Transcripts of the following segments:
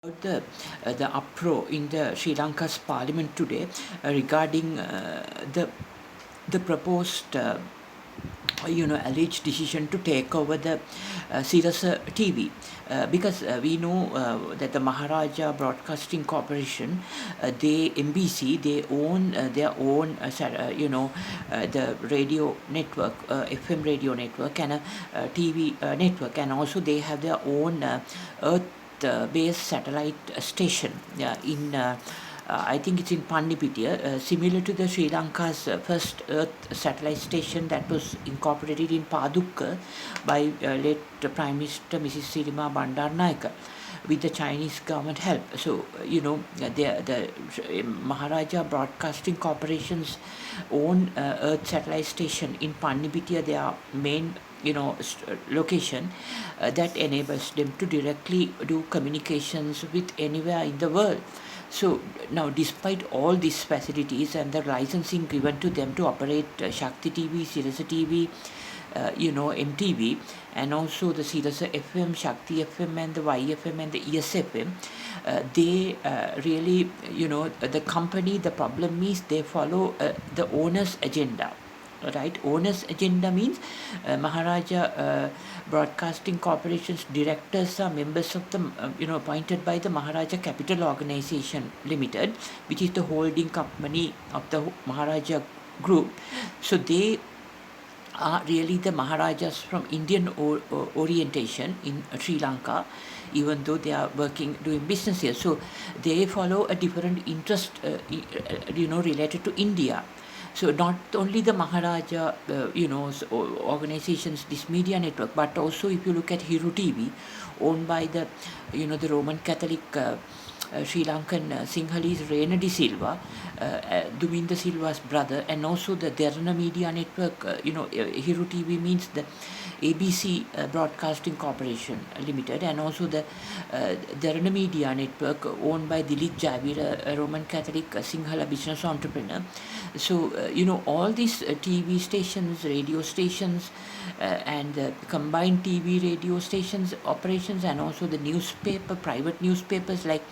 The uproar in the Sri Lanka's parliament today regarding the proposed alleged decision to take over the Sirasa TV, because we know that the Maharaja Broadcasting Corporation, they MBC, they own their own the radio network, FM radio network, and a TV network, and also they have their own earth base satellite station in I think it's in Pandipitia, similar to the Sri Lanka's first Earth satellite station that was incorporated in Padukka by late Prime Minister Mrs. Sirima Bandaranaike with the Chinese government help. So, the Maharaja Broadcasting Corporation's own Earth satellite station in Pandipitia, their main location that enables them to directly do communications with anywhere in the world. So now, despite all these facilities and the licensing given to them to operate Shakti TV, Sirasa TV, MTV, and also the Sirasa FM, Shakti FM, and the YFM and the ESFM, they really, the company, the problem is they follow the owner's agenda. Right, owner's agenda means Maharaja Broadcasting Corporation's directors are members of the appointed by the Maharaja Capital Organization Limited, which is the holding company of the Maharaja Group. So they are really the Maharajas from Indian orientation in Sri Lanka, even though they are doing business here. So they follow a different interest, related to India. So not only the Maharaja, organizations, this media network, but also if you look at Hiru TV, owned by the Roman Catholic Sri Lankan Sinhalese Rena de Silva, Duminda Silva's brother, and also the Derana Media Network. Hiru TV means the ABC Broadcasting Corporation Limited, and also the Derana Media Network owned by Dilip Javira, a Roman Catholic Sinhala business entrepreneur. So, all these TV stations, radio stations, and combined TV radio stations operations, and also the private newspapers, like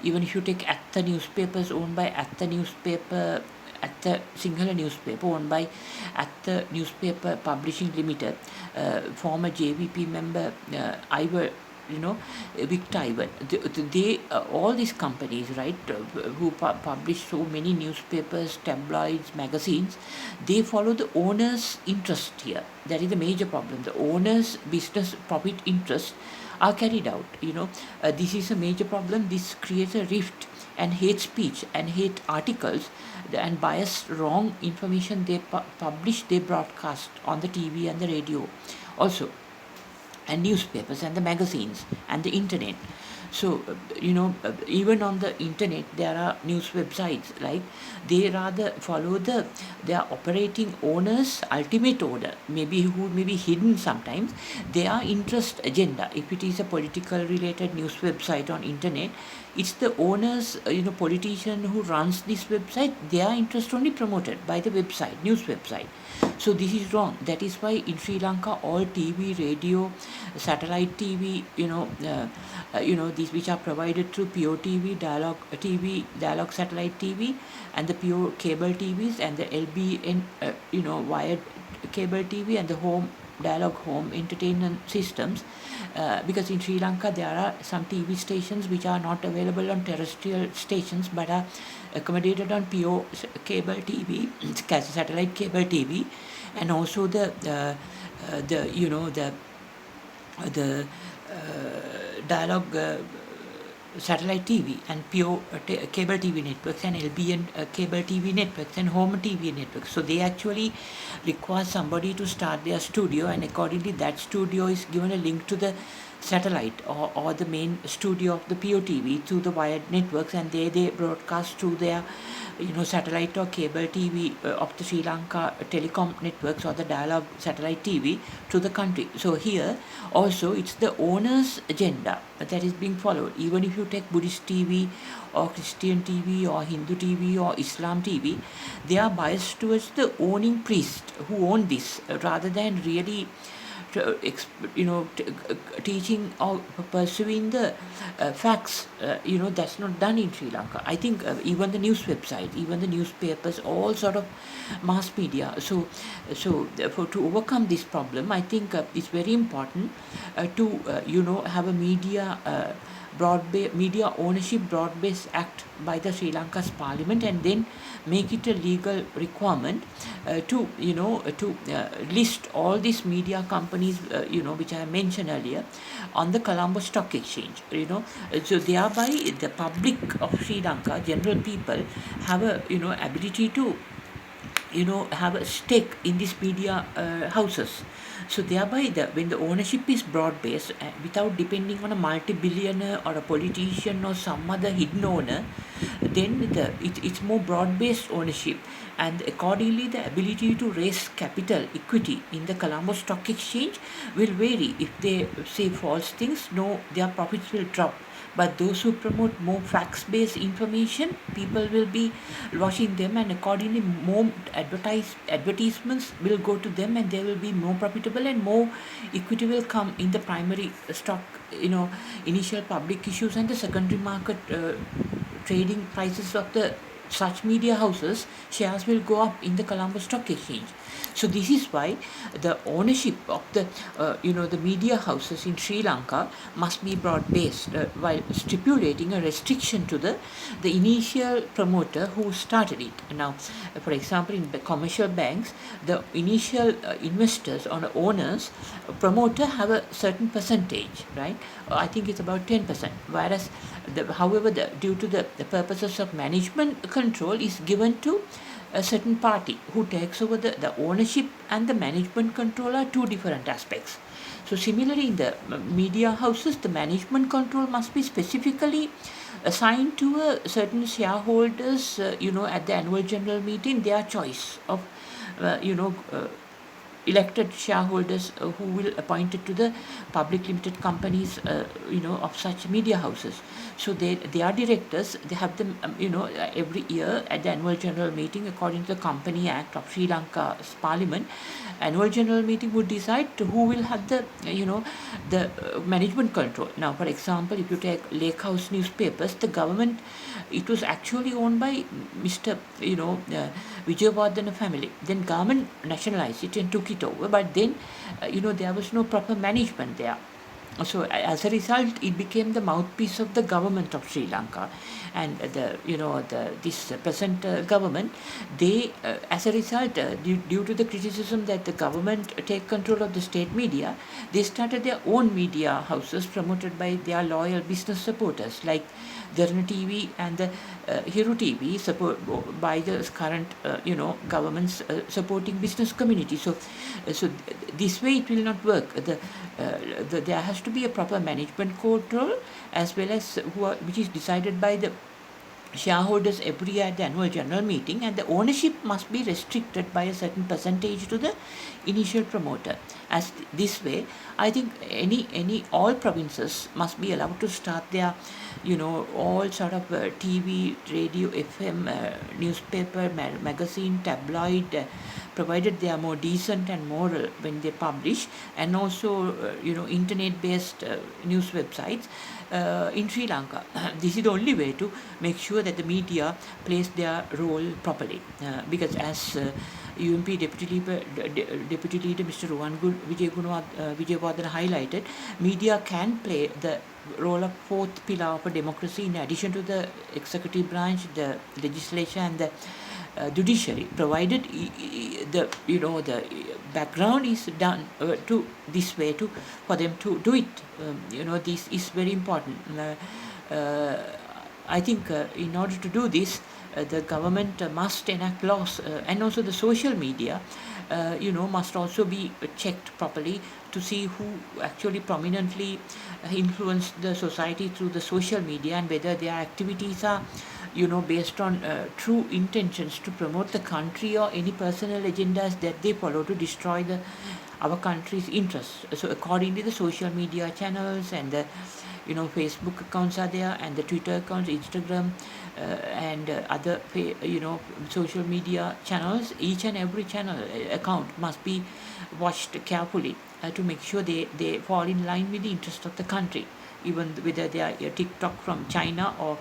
even if you take Atta newspapers owned by Atta newspaper, Atta Sinhala newspaper owned by Atta Newspaper Publishing Limited, former JVP member Ivor, Victor Ivan, they all these companies, right, who publish so many newspapers, tabloids, magazines, they follow the owner's interest here. That is the major problem. The owner's business profit interests are carried out. This is a major problem. This creates a rift and hate speech and hate articles and biased wrong information they publish, they broadcast on the TV and the radio also, and newspapers and the magazines and the internet. So, even on the internet, there are news websites, like they rather follow their operating owner's ultimate order, maybe who may be hidden sometimes, their interest agenda. If it is a political related news website on internet, it's the owner's, politician who runs this website, their interest only promoted by the website, news website. So this is wrong. That is why in Sri Lanka, all TV, radio, satellite TV, these which are provided through Pure TV, Dialogue Satellite TV, and the Pure Cable TVs, and the LBN, wired cable TV, and the Dialogue Home Entertainment Systems, because in Sri Lanka there are some TV stations which are not available on terrestrial stations but are accommodated on Pure Cable TV, satellite cable TV, and also the Dialogue satellite TV and Pure cable TV networks, and LBN cable TV networks, and home TV networks. So they actually require somebody to start their studio, and accordingly that studio is given a link to the satellite or the main studio of the Pure TV through the wired networks, and they broadcast through their satellite or cable TV of the Sri Lanka telecom networks or the Dialogue satellite TV to the country. So here also it's the owner's agenda that is being followed. Even if you take Buddhist TV or Christian TV or Hindu TV or Islam TV, they are biased towards the owning priest who own this, rather than really teaching or pursuing the facts, that's not done in Sri Lanka. I think even the news website, even the newspapers, all sort of mass media. To overcome this problem, I think it's very important to have a media ownership broad-based act by the Sri Lanka's parliament, and then make it a legal requirement to list all these media companies which I mentioned earlier on the Colombo Stock Exchange. So thereby the public of Sri Lanka, general people, have a ability to have a stake in these media houses. So thereby, when the ownership is broad-based, without depending on a multi-billionaire or a politician or some other hidden owner, then it's more broad-based ownership, and accordingly the ability to raise capital equity in the Colombo Stock Exchange will vary. If they say false things, no, their profits will drop. But those who promote more facts-based information, people will be watching them, and accordingly more advertisements will go to them, and they will be more profitable, and more equity will come in the primary stock, initial public issues and the secondary market trading prices of the such media houses. Shares will go up in the Colombo Stock Exchange. So this is why the ownership of the media houses in Sri Lanka must be broad-based, while stipulating a restriction to the initial promoter who started it. Now, for example, in the commercial banks, the initial investors or owners, promoter have a certain percentage, right? I think it's about 10%. Whereas, however, due to the purposes of management control is given to a certain party who takes over the ownership, and the management control are two different aspects. So similarly, in the media houses, the management control must be specifically assigned to a certain shareholders, at the annual general meeting, their choice of, elected shareholders who will appointed to the public limited companies, of such media houses. So they are directors. They have them, every year at the annual general meeting, according to the Company Act of Sri Lanka's Parliament. Annual general meeting would decide who will have the management control. Now, for example, if you take Lake House newspapers, the government, it was actually owned by Mr. Vijayawardena family. Then government nationalized it and took it over, but then there was no proper management there. So as a result, it became the mouthpiece of the government of Sri Lanka, and this present government, they as a result, due to the criticism that the government take control of the state media, they started their own media houses promoted by their loyal business supporters like Dharana TV and the Hero TV, support by the current government's supporting business community. So this way it will not work. There has to be a proper management control, as well as which is decided by the shareholders every year at the annual general meeting, and the ownership must be restricted by a certain percentage to the initial promoter. As this way, I think all provinces must be allowed to start their all sort of TV, radio, FM, newspaper, magazine, tabloid, provided they are more decent and moral when they publish, and also internet-based news websites in Sri Lanka. This is the only way to make sure that the media plays their role properly, because as UMP Deputy Leader Mr. Vijayawardena highlighted, media can play the role of fourth pillar of a democracy, in addition to the executive branch, the legislature, and the judiciary, provided the background is done to this way for them to do it. This is very important. I think in order to do this, the government must enact laws, and also the social media must also be checked properly to see who actually prominently influence the society through the social media, and whether their activities are based on true intentions to promote the country, or any personal agendas that they follow to destroy the our country's interests. So accordingly, the social media channels and the Facebook accounts are there, and the Twitter accounts, Instagram, and other social media channels. Each and every channel account must be watched carefully to make sure they fall in line with the interest of the country, even whether they are TikTok from China or